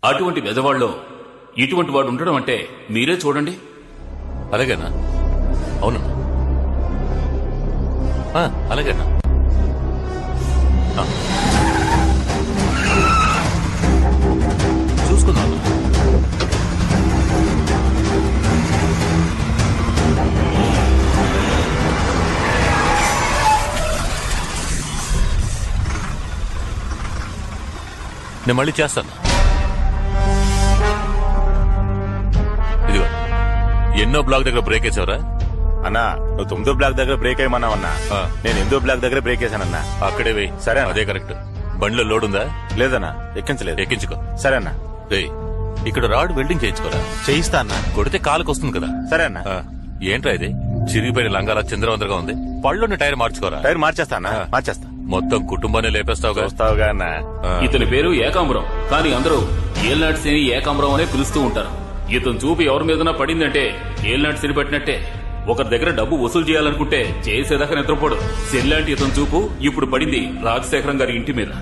అటువంటి వెధవాళ్ళలో ఇటువంటి వాడు ఉండడం అంటే మీరే చూడండి. అలాగేనా? అవునన్నా, అలాగేనా? చూసుకుందాం. నేను మళ్ళీ చేస్తాను. ఇదిగో, ఎన్నో బ్లాక్ దగ్గర బ్రేక్ వేసావరా? అన్నా, నువ్వు 9వ బ్లాక్ దగ్గర బ్రేక్ అయ్యమన్నావన్నా. నేను 8వ బ్లాక్ దగ్గర బ్రేక్ వేసానన్నా. అక్కడే వెయ్యి. సరే, అదే కరెక్ట్. బండిలో లోడ్ ఉందా? లేదన్నా, ఎక్కించలేదు. ఎక్కించుకో. సరే అన్నా. ఇక్కడ రాడ్ వెల్డింగ్ చేయించుకోరా? చేయిస్తా అన్నా. కొడితే కాలుకి వస్తుంది కదా. సరే అన్నా. ఏంట్రా ఇది చిరిగిపోయిన లంగాల చంద్రవందరగా ఉంది. పళ్ళున్న టైర్ మార్చుకోరా. టైర్ మార్చేస్తా అన్నా, మార్చేస్తా. మొత్తం కుటుంబాన్ని లేపేస్తావుగా. వస్తావుగా అన్నా. ఇతని పేరు ఏకాంబరం, కానీ అందరూ ఏల్నాటి శని ఏకాంబరం అనే పిలుస్తూ ఉంటారు. ఇతను చూపు ఎవరి మీదనా పడిందంటే ఏల్నాటి శని పట్టినట్టే. ఒకరి దగ్గర డబ్బు వసూలు చేయాలనుకుంటే చేసేదాకా నిద్రపోడు. శనిలాంటి ఇతని చూపు ఇప్పుడు పడింది రాజశేఖరం గారి ఇంటి మీద.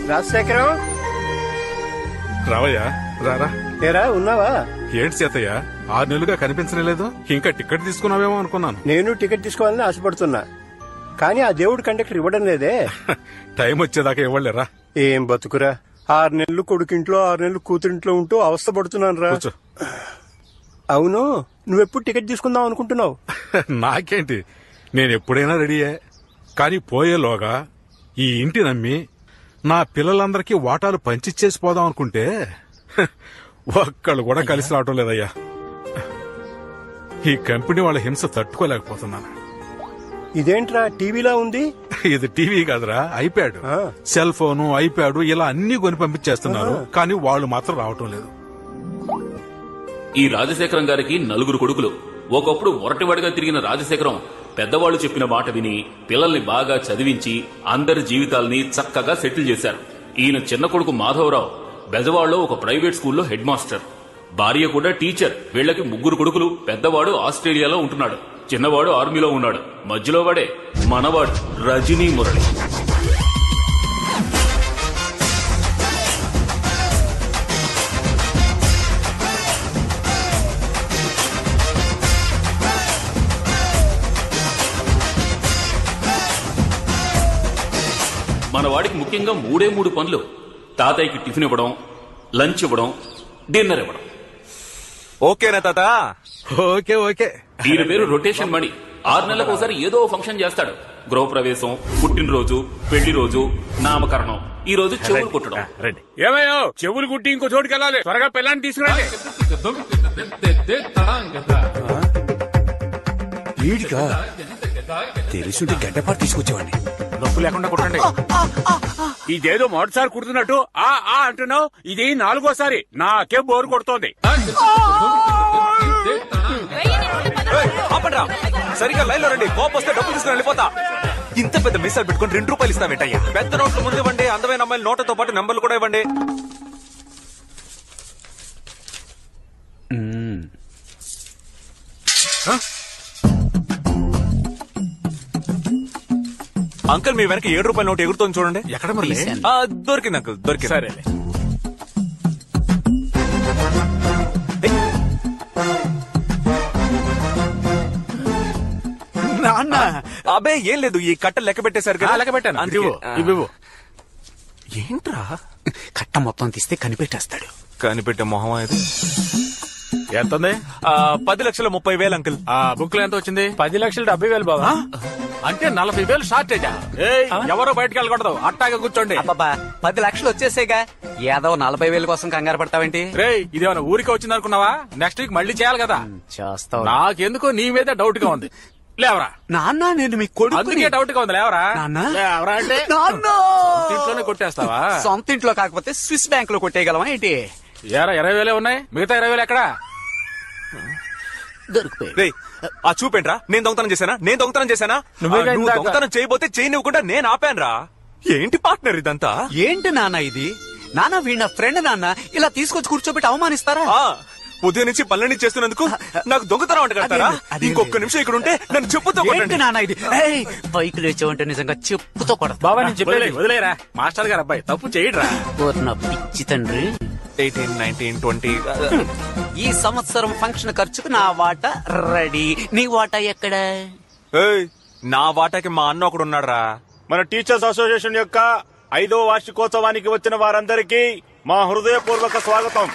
రాజశేఖరం, రావయ్యా, రారా. ఏరా ఉన్నావా? ఏంటి చేతయ్య, 6 నెలలుగా కనిపించలేదు. ఇంకా టికెట్ తీసుకున్నావేమో అనుకున్నాను. నేను టికెట్ తీసుకోవాలని ఆశపడుతున్నా, కానీ ఆ దేవుడు కండక్టర్ ఇవ్వడం లేదే. టైం వచ్చేదాకా ఇవ్వలేరా? ఏం బతుకురా, 6 నెలలు కొడుకింట్లో 6 నెలలు కూతురింట్లో ఉంటూ అవస్థ పడుతున్నాను రా. అవును, నువ్వెప్పుడు టికెట్ తీసుకుందాం అనుకుంటున్నావు? నాకేంటి, నేను ఎప్పుడైనా రెడీయే. కానీ పోయేలోగా ఈ ఇంటి నమ్మి నా పిల్లలందరికీ వాటాలు పంచిచ్చేసి పోదాం అనుకుంటే ఒక్కళ్ళు కూడా కలిసి రావటం లేదయ్యా. ఈ కంపెనీ వాళ్ళ హింస తట్టుకోలేకపోతున్నాను. ఇదేంట్రా టీవీలా ఉంది? ఇది టీవీ కాదురా, ఐప్యాడ్. సెల్ ఫోను, ఐప్యాడ్ ఇలా అన్ని కొని పంపించేస్తున్నారు, కానీ వాళ్ళు మాత్రం రావటం లేదు. ఈ రాజశేఖరం గారికి 4 కొడుకులు. ఒకప్పుడు ఒరటివాడిగా తిరిగిన రాజశేఖరం పెద్దవాళ్లు చెప్పిన మాట విని పిల్లల్ని బాగా చదివించి అందరి జీవితాల్ని చక్కగా సెటిల్ చేశారు. ఈయన చిన్న కొడుకు మాధవరావు బెజవాడలో ఒక ప్రైవేట్ స్కూల్లో హెడ్ మాస్టర్, భార్య కూడా టీచర్. వీళ్లకి 3 కొడుకులు. పెద్దవాడు ఆస్ట్రేలియాలో ఉంటున్నాడు, చిన్నవాడు ఆర్మీలో ఉన్నాడు, మధ్యలో వాడే మనవాడు రజనీ మురళి. మన వాడికి ముఖ్యంగా 3 పనులు. తాతయ్యకి టిఫిన్ ఇవ్వడం, లంచ్ ఇవ్వడం, డిన్నర్ ఇవ్వడం. ఓకేనా తాత? Okay okay. ఈయన పేరు రొటేషన్ మణి. 6 నెలలకు ఒకసారి ఏదో ఫంక్షన్ చేస్తాడు. గృహప్రవేశం, పుట్టినరోజు, పెళ్లి రోజు, నామకరణం. ఈ రోజు చెవులు కుట్టడం. ఏమయ్యో, చెవులు కుట్టి ఇంకో చోటుకి వెళ్ళాలి, త్వరగా పిల్లాన్ని తీసుకురండి. తెలుసుంటే గడ్డపాటు తీసుకొచ్చేవాడిని. నొప్పు లేకుండా కుట్టండి. ఇదేదో మొదటిసారి కుడుతున్నట్టు ఆ ఆ అంటున్నావు, ఇది 4గోసారి. నాకే బోరు కొడుతోంది. సరిగా లైన్ లో రండి, కోపం వస్తే డబ్బులు తీసుకుని వెళ్ళిపోతా. ఇంత పెద్ద మిస్సాలు పెట్టుకుని 2 రూపాయలు ఇస్తావేంటయ్యా? పెద్ద నోట్లు ముందు ఇవ్వండి, అందమైన అమ్మాయిల నోట్లతో పాటు నెంబర్లు కూడా ఇవ్వండి. అంకుల్, మీ వెనక 7 రూపాయల నోటు ఎగురుతోంది చూడండి. ఎక్కడ మరి? దొరికింది అంకుల్, దొరికింది. సరే. నాన్న, అబే ఏం లేదు, ఈ కట్టలు లెక్క పెట్టేశారు కదా. లెక్క పెట్టాను. ఇవ్వు. ఏంట్రా కట్ట మొత్తం తీస్తే కనిపెట్టేస్తాడు. కనిపెట్టే మొహం ఇది. ఎంతుంది? 10,30,000 అంకుల్. ఆ బుక్ లో ఎంత వచ్చింది? 10,70,000 బాబా. అంటే 40,000 షార్టేజా? ఎవరో బయటకు వెళ్ళకూడదు, అట్టాగా కూర్చోండి. అబ్బా, 10 లక్షలు వచ్చేసేగా, ఏదో 40,000 కోసం కంగారు పడతావేంటి? రేయ్, ఇదేమన్నా ఊరికే వచ్చింది అనుకున్నావా? నెక్స్ట్ వీక్ మళ్ళీ చేయాలి కదా. చేస్తావు. నాకెందుకో నీ మీద డౌట్ గా ఉంది. లేవరా నాన్న, నేను మీ కొడుకు. అందుకే డౌట్ గా ఉంది. లేవరా నాన్న. లేవరా అంటే నాన్న, ఇంట్లోనే కొట్టేస్తావా? సొంత ఇంట్లో కాకపోతే స్విస్ బ్యాంక్ లో కొట్టేయగలవా ఏంటి? ఏరా 20,000 ఉన్నాయి, మిగతా 20,000 ఎక్కడా? దొరికిపోయి. ఆ చూపేంట్రా, నేను దొంగతనం చేశానా? నువ్వు దొంగతనం చేయబోతే చేయనివ్వకుండా నేను ఆపానురా. ఏంటి పార్ట్నర్ ఇదంతా? ఏంటి నాన్న ఇది? నాన్న వీళ్ళ ఫ్రెండ్ నాన్న, ఇలా తీసుకొచ్చి కూర్చోబెట్టి అవమానిస్తారా? ఉదయం నుంచి పనులన్నీ చేస్తున్నందుకు నాకు దొంగతనం అంట కడతారా? ఇంకొక నిమిషం ఇక్కడ ఉంటే నన్ను చెప్పుతో ఏంటి నాన్న ఇది? పైకి లేచావంటే నిజంగా చెప్పుతో కొడతా. బాబా నేను చెప్పేది వదిలేరా, మాస్టర్ గారు అబ్బాయి తప్పు చేయడరా. నా పిచ్చి తండ్రి. 18, 19, 20. ఈ సంవత్సరం ఫంక్షన్ ఖర్చుకు నా వాటా రెడీ. నీ వాటా ఎక్కడ? నా వాటాకి మా అన్న ఒకడు ఉన్నాడు రా. మన టీచర్స్ అసోసియేషన్ యొక్క 5వ వార్షికోత్సవానికి వచ్చిన వారందరికీ మా హృదయపూర్వక స్వాగతం.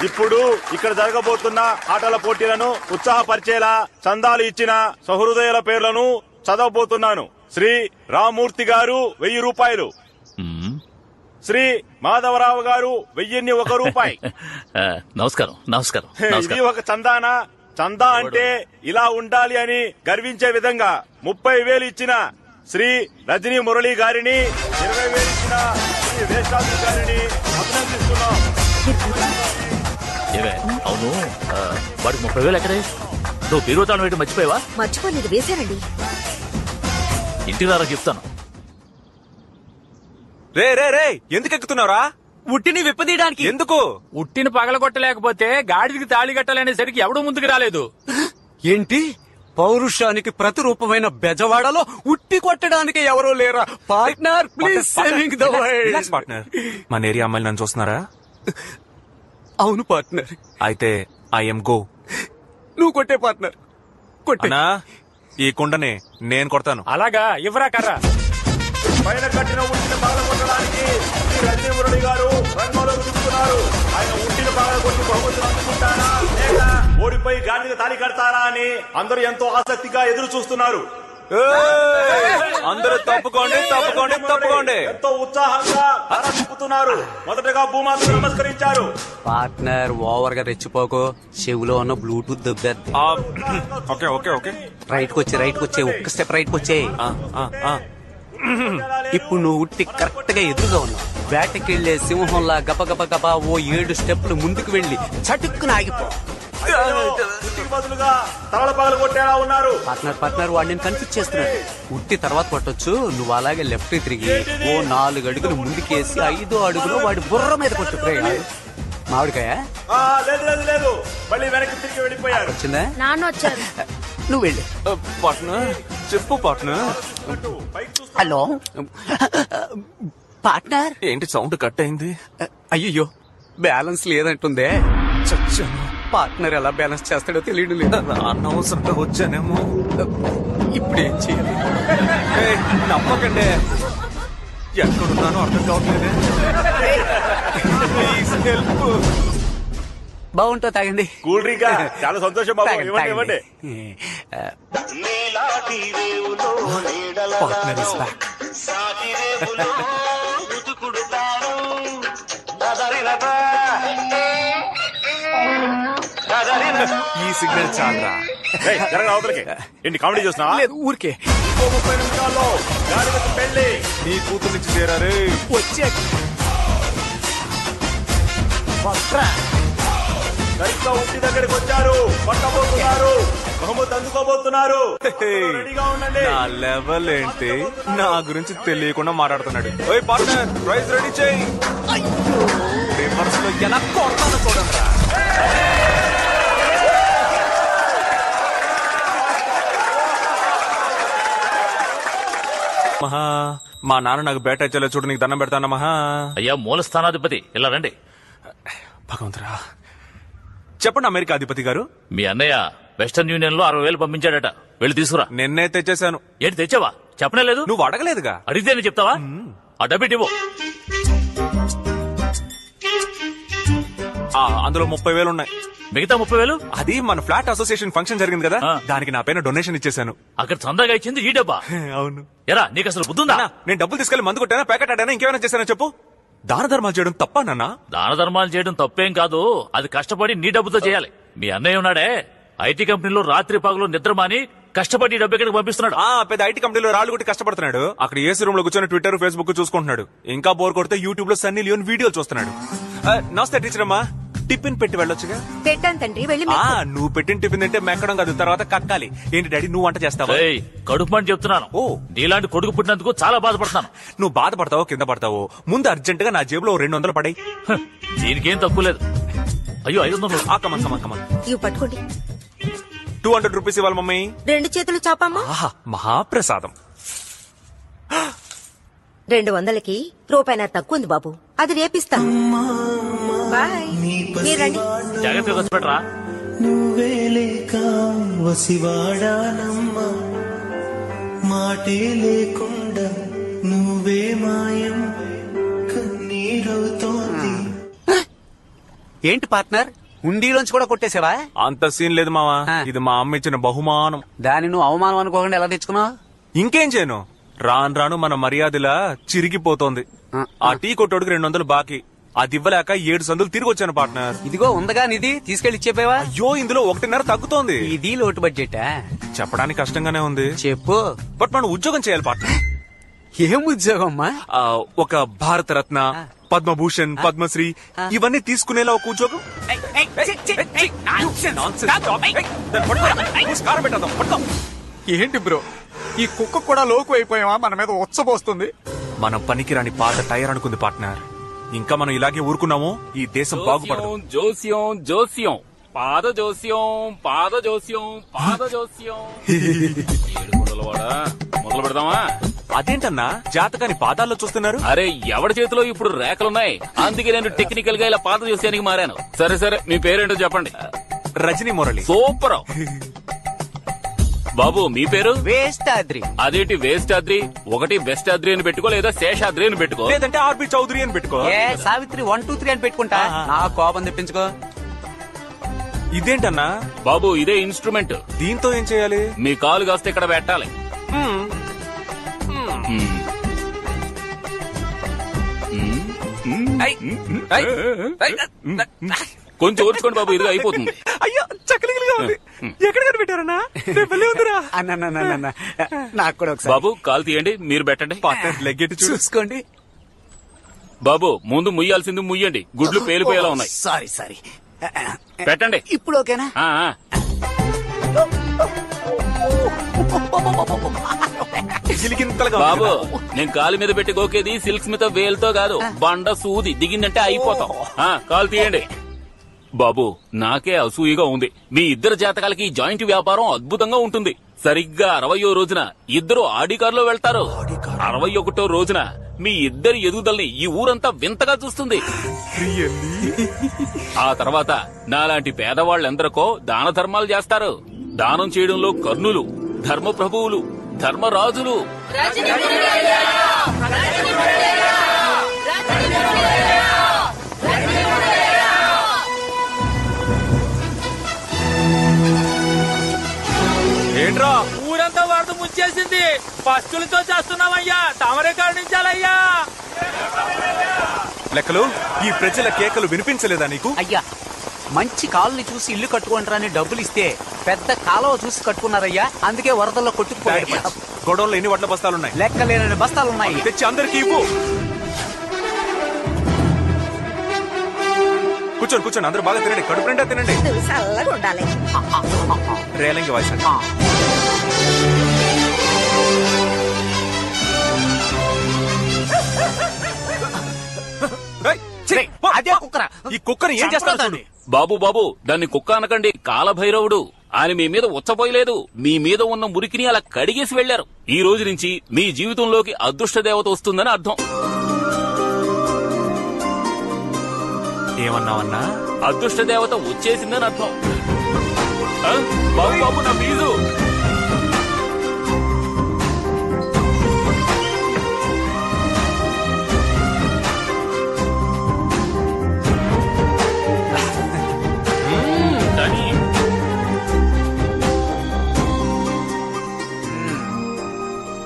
ఇప్పుడు ఇక్కడ జరగబోతున్న ఆటల పోటీలను ఉత్సాహపరిచేలా చందాలు ఇచ్చిన సహృదయుల పేర్లను చదవబోతున్నాను. శ్రీ రామూర్తి గారు 1000 రూపాయలు, శ్రీ మాధవరావు గారు 1001 రూపాయి. నమస్కారం నమస్కారం. ఇది ఒక చందానా? చందా అంటే ఇలా ఉండాలి అని గర్వించే విధంగా 30,000 ఇచ్చిన శ్రీ రజనీ మురళి గారిని, 20,000 ఇచ్చిన శ్రీ వేషాద్రి గారిని అభినందిస్తున్నాం. అవును, వాడికి 30,000 ఎక్కడే? నువ్వు బీరుతాను వేయడం మర్చిపోయావా? మర్చిపోలేదు, వేశానండి. ఇంటికి రారా చెప్తాను. రే రే రే, ఎందుకు ఎక్కుతున్నావురా? ఉట్టిని విప్పదీయడానికి. ఎందుకు? ఉట్టిని పగలగొట్టలేకపోతే గాడిదికి తాళి కట్టాలనేసరికి ఎవడూ ముందుకు రాలేదు. ఏంటి? పౌరుషానికి ప్రతిరూపమైన బెజవాడలో ఉట్టి కొట్టడానికి ఎవరూ లేరా? Partner please saving the world. Partner, మన ఏరియా అమ్మాయిలు నన్ను చూస్తున్నారా? అవును పార్ట్నర్. అయితే ఐఎమ్ గో. నువ్వు కొట్టే పార్ట్నర్, కొట్టేనా? ఈ కుండని నేను కొడతాను. అలాగా, ఇవ్వరా కర్రా. పైన కట్టిన ఉట్టిని పగలగొట్టడానికి శ్రీ రజనీ మురళి గారు రంగంలో దిగుతున్నారు. ఆయన ఉట్టిని పగలగొట్టి బహుమతులు అందుకుంటారా లేక ఓడిపోయి గాడికి తాళి కడతారా అని అందరూ ఎంతో ఆసక్తిగా ఎదురు చూస్తున్నారు. అందరూ తప్పుకోండి తప్పుకోండి తప్పుకోండి. ఎంతో ఉత్సాహంగా తల తిప్పుతున్నారు. మొదటగా భూమాతకు నమస్కరించారు. పార్ట్నర్ ఓవర్ గా రెచ్చిపోకు, చెవులో ఉన్న బ్లూటూత్ దెబ్బేద్ది. ఓకే ఓకే ఓకే, రైట్ కొచ్చే ఒక్క స్టెప్ రైట్ కొచ్చే. ఇప్పుడు నువ్వు ఉట్టి కరెక్ట్ గా ఎదురుగా ఉన్నావు. వేటకెళ్లే సింహంలా గప గప గప ఓ 7 స్టెప్లు ముందుకు వెళ్లి చటుక్కున ఆగిపో. బదులుగా తలల పగలు కొట్టేలా ఉన్నారు. పార్ట్నర్ వాడిని కన్ఫ్యూజ్ చేస్తున్నాడు. ఉట్టి తర్వాత కొట్టొచ్చు, నువ్వు అలాగే లెఫ్ట్ తిరిగి ఓ 4 అడుగులు ముందుకేసి 5వ అడుగులో వాడి బుర్ర మీద కొట్టు. మామిడికాయ లేదు లేదు లేదు, మళ్ళీ వెనక్కి తిరిగి వెళ్ళిపోయారు. వచ్చిందా? నాన్న వచ్చారు. నువ్వు వెళ్ళి. పార్ట్నర్ చెప్పు పార్ట్నర్. Hello partner. ఏంటి సౌండ్ కట్ అయింది? అయ్యో బ్యాలెన్స్ లేదంటుందే. చచ్చాను. పార్ట్నర్ ఎలా బ్యాలెన్స్ చేస్తాడో తెలియడం లేదు. అనవసరంగా వచ్చానేమో. ఇప్పుడు ఏం చేయాలి? నమ్మకండి, ఎక్కడున్నానో అర్థం కావట్లేదు. Please help. బాగుంటా తాగండి. కూల్ డ్రింక్ చాలా సంతోషం బాబు. ఇవ్వండి ఇవ్వండి. Partner is back. ఈ సిగ్నల్ చాలరా? అవతలకి ఏంటి కామెడీ చూస్తున్నా? లేదు ఊరికే. 30 నిమిషాల్లో గాడిదకు పెళ్లి. నీ కూతురు నుంచి చేరారే. వచ్చే సరిగ్గా ఉట్టి దగ్గరికి వచ్చారు. పట్టబోతున్నారు, బహుమతి అందుకోబోతున్నారు. రెడీగా ఉండండి. నా లెవెల్ ఏంటి? నా గురించి తెలియకుండా మాట్లాడుతున్నాడు. ఓయ్ పార్ట్నర్, ప్రైజ్ రెడీ చేయి. రివర్స్ లో ఎలా కొడతానో చూడండి. మహా, మా నాన్న నాకు బేట ఇచ్చలే చూడు, నీకు దండం పెడతాను మహా. అయ్యా మూల స్థానాధిపతి, ఇలా రండి. భగవంతురా, చెప్పండి అమెరికా అధిపతి గారు. మీ అన్నయ్య వెస్టర్న్ యూనియన్ లో 60,000 పంపించాడట, వెళ్ళి తీసుకురా. నిన్నే తెచ్చేశాను. ఏంటి తెచ్చావా? చెప్పనే లేదు. నువ్వు అడగలేదుగా. అడిగితేనే చెప్తావా? ఆ డబ్బిట్ ఇవ్వు. అందులో 30,000 ఉన్నాయి. మిగతా 30,000 అది మన ఫ్లాట్ అసోసియేషన్ ఫంక్షన్ జరిగింది కదా, దానికి నా పైన డొనేషన్ ఇచ్చేసాను. అక్కడ చందాగా ఇచ్చింది ఈ డబ్బా? అవును. ఎరా నీకు అసలు బుద్ధుందా? నేను డబ్బులు తీసుకెళ్లి మందు కొట్టానా, ప్యాకెట్ ఆడానా, ఇంకేమైనా చేశానా చెప్పు. దాన ధర్మాలు చేయడం తప్ప నాన్న? దాన ధర్మాలు చేయడం తప్పేం కాదు, అది కష్టపడి నీ డబ్బుతో చేయాలి. మీ అన్నయ్య ఉన్నాడే, ఐటీ కంపెనీలో రాత్రి పగలు నిద్రమాని కష్టపడి డబ్బు ఎక్కడికి పంపిస్తున్నాడు. పెద్ద ఐటీ కంపెనీలో రాళ్ళు కొట్టి కష్టపడుతున్నాడు. అక్కడ ఏసీ రూమ్ లో కూర్చొని ట్విట్టర్ ఫేస్బుక్ చూసుకుంటున్నాడు. ఇంకా బోర్ కొడితే యూట్యూబ్ లో సన్నీ లియోన్ వీడియోలు చూస్తున్నాడు. నమస్తే టీచర్ అమ్మా. టిఫిన్ పెట్టి వెళ్ళొచ్చుగా. పెట్టాను తండ్రి, వెళ్ళి నువ్వు పెట్టిన టిఫిన్ అంటే మెక్కడం కాదు, తర్వాత కక్కాలి. ఏంటి డాడీ నువ్వు వంట చేస్తావా? కడుపు మంట చెప్తున్నాను. నీలాంటి కొడుకు పుట్టినందుకు చాలా బాధపడుతున్నాను. నువ్వు బాధపడతావో కింద పడతావో, ముందు అర్జెంట్ గా నా జేబులో 200 పడాయి. దీనికేం తక్కువ లేదు. అయ్యో 500. కమన్ ఇవి పట్టుకోండి. 200 రూపీస్ ఇవ్వాలి మమ్మీ. 2 చేతులు చాపమ్మా. మహాప్రసాదం. 200కి రూపాయి తక్కువ ఉంది బాబు, అది రేపిస్తా. బాయ్. మీరండి. జాగ్రత్తగా ఖర్చు పెట్టరా. నువ్వే లేక వసివాడానమ్మా, మాటే లేకుండా నువ్వే మాయం కన్నీరవుతోంది. ఏంటి పార్ట్నర్, హుండీలోంచి కూడా కొట్టేసావా? అంత సీన్ లేదు మావా, ఇది మా అమ్మ ఇచ్చిన బహుమానం. దాన్ని నువ్వు అవమానం అనుకోకుండా ఎలా తెచ్చుకున్నావు? ఇంకేం చేయను, రాను రాను మన మర్యాదలా చిరిగిపోతోంది. ఆ టీ కొట్టోడికి 200 బాకీ, అది ఇవ్వలేక 7 సందులు తిరిగి వచ్చాను పార్ట్నర్. ఇదిగో ఉందగా నిధి, తీసుకెళ్లి ఇచ్చేపోయావా? అయ్యో ఇందులో 1.5 తగ్గుతోంది. ఇది లోటు బడ్జెట్ చెప్పడానికి కష్టంగానే ఉంది. చెప్పు. బట్ మనం ఉద్యోగం చేయాలి పార్ట్నర్. ఏం ఉద్యోగం అమ్మా? ఒక భారతరత్న, పద్మభూషణ్, పద్మశ్రీ ఇవన్నీ తీసుకునేలా ఒక ఉద్యోగం. ఏంటి బ్రో, ఈ కుక్క కూడా లోకు అయిపోయావా? మన మీద ఉచ్చబోస్తుంది. మనం పనికిరాని పాత టైర్ అనుకుంది పార్ట్నర్. ఇంకా మనం ఇలాగే ఊరుకున్నాము, ఈ దేశం బాగుపడదు. జోస్యం జోస్యం పాద జోస్యం పాద జోస్యం పాద జోస్యం. మొదలు పెడదామా? అదేంటన్నా జాతకాన్ని పాదాల్లో చూస్తున్నారు? అరే ఎవడి చేతిలో ఇప్పుడు రేఖలున్నాయి, అందుకే నేను టెక్నికల్ గా ఇలా పాద జోస్యానికి మారాను. సరే సరే, మీ పేరేంటో చెప్పండి. రజనీ మురళి. సూపర్. బాబు మీ పేరు? వేస్టాద్రి. అదేంటి వేస్టాద్రి? ఒకటి వెస్టాద్రి అని పెట్టుకో, లేదా శేషాద్రి అని పెట్టుకో, లేదంటే ఆర్బి చౌదరి అని పెట్టుకో. సావిత్రి 1 2 3 అని పెట్టుకుంటా. నా కోపం తెప్పించుకో. ఇదేంటన్నా? బాబు ఇదే ఇన్స్ట్రుమెంట్. దీంతో ఏం చేయాలి? మీ కాలు కాస్త ఇక్కడ పెట్టాలి. కొంచెం ఓర్చుకోండి బాబు, ఇదిగా అయిపోతుంది. అయ్యో చక్కలిగా ఉంది. ఎక్కడ కనిపెట్టారన్నా? నాకు కూడా ఒకసారి. బాబు కాలు తీయండి, మీరు పెట్టండి. లెగ్గెట్టి చూసుకోండి. బాబు ముందు ముయ్యాల్సింది ముయ్యండి, గుడ్లు పేలిపోయేలా ఉన్నాయి. సారీ పెట్టండి. ఇప్పుడు ఓకేనా? బాబు నేను కాలు మీద పెట్టి గోకేది సిల్క్ స్మిత వేలుతో కాదు, బండ సూది దిగిందంటే అయిపోతాం. కాలు తీయండి. బాబు నాకే అసూయగా ఉంది, మీ ఇద్దరు జాతకాలకి జాయింట్ వ్యాపారం అద్భుతంగా ఉంటుంది. సరిగ్గా 60వ రోజున ఇద్దరు ఆడి కారులో వెళ్తారు. 61వ రోజున మీ ఇద్దరి ఎదుగుదలని ఈ ఊరంతా వింతగా చూస్తుంది. ఆ తర్వాత నాలాంటి పేదవాళ్ళెందరికో దాన ధర్మాలు చేస్తారు. దానం చేయడంలో కర్ణులు, ధర్మ ప్రభువులు, ధర్మరాజులు. ఏంట్రా ఊరంతా వరద ముంచేసింది, పస్తులతో చేస్తున్నామయ్యా, తమరే కరుణించాలయ్యా. లెక్కలు ఈ ప్రజల కేకలు వినిపించలేదా నీకు? అయ్యా మంచి కాలుని చూసి ఇల్లు కట్టుకుంటారని డబ్బులు ఇస్తే పెద్ద కాలువ చూసి కట్టుకున్నారయ్యా, అందుకే వరదల్లో కొట్టుకుపోయారు. గొడవల్లో ఎన్ని వడ్ల బస్తాలున్నాయి? లెక్కలేని బస్తాలున్నాయి. తెచ్చి అందరికి ఇవ్వు. కూర్చోండి అందరూ బాగా తినండి, కడుపు నిండా తినండి. చల్లగా ఉండాలి. రేలంగి వాయిస్ అండి. అదే కుక్కరా? ఈ కుక్కని ఏం చేస్తాను? బాబు దాన్ని కుక్క అనకండి, కాలభైరవుడు. ఆయన మీ మీద ఉచ్చపోయలేదు, మీ మీద ఉన్న మురికిని అలా కడిగేసి వెళ్లారు. ఈ రోజు నుంచి మీ జీవితంలోకి అదృష్ట దేవత వస్తుందని అర్థం. ఏమన్నావన్నా? అదృష్ట దేవత వచ్చేసిందని అర్థం. బాబు నా ఫీజు.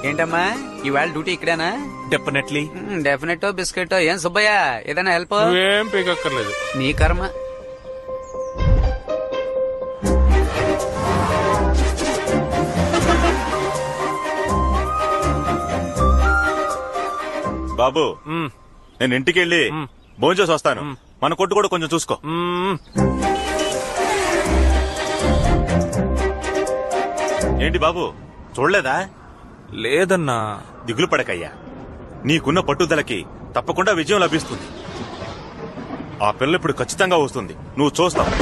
ఏంటమ్మా ఇవాళ డ్యూటీ ఇక్కడేనా? డెఫినెట్లీ. Definite biscuit. ఏం సుబ్బయ్య ఏదైనా హెల్ప్? ఏం పీకక్కర్లేదు. నీ కర్మ. బాబు నేను ఇంటికి వెళ్ళి భోంచేసి వస్తాను. మన కొట్టు కూడా కొంచెం చూసుకో. ఏంటి బాబు చూడలేదా? లేదన్నా. దిగులు పడకయ్యా, నీకున్న పట్టుదలకి తప్పకుండా విజయం లభిస్తుంది. ఆ పిల్ల ఇప్పుడు ఖచ్చితంగా వస్తుంది, నువ్వు చూస్తావు.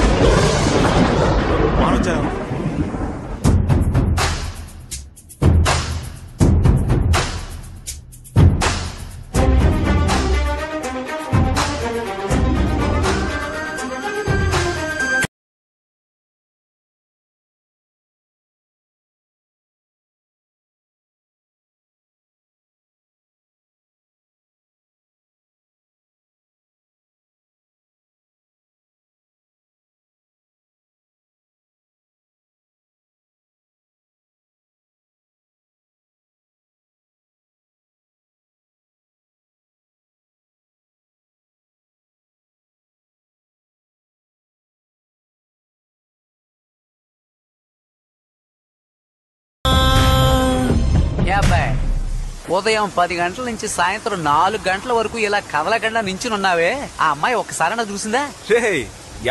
ఉదయం 10 గంటల నుంచి సాయంత్రం 4 గంటల వరకు ఇలా కదలకుండా నించునున్నావే, ఆ అమ్మాయి ఒక్కసారైనా చూసిందా? రే,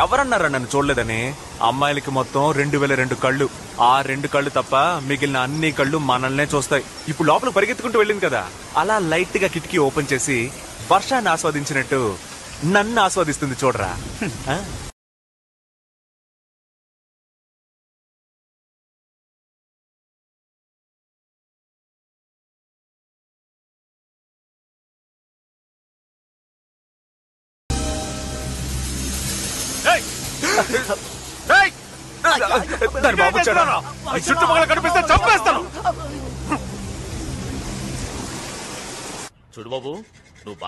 ఎవరన్నారా నన్ను చూడలేదని? అమ్మాయిలకి మొత్తం 2002 కళ్ళు. ఆ 2 కళ్ళు తప్ప మిగిలిన అన్ని కళ్ళు మనల్నే చూస్తాయి. ఇప్పుడు లోపల పరిగెత్తుకుంటూ వెళ్ళింది కదా, అలా లైట్ గా కిటికీ ఓపెన్ చేసి వర్షాన్ని ఆస్వాదించినట్టు నన్ను ఆస్వాదిస్తుంది చూడరా. బాబు చుట్టుపక్కల కనిపిస్తే చంపేస్తాను. చూడు బాబు, నువ్వు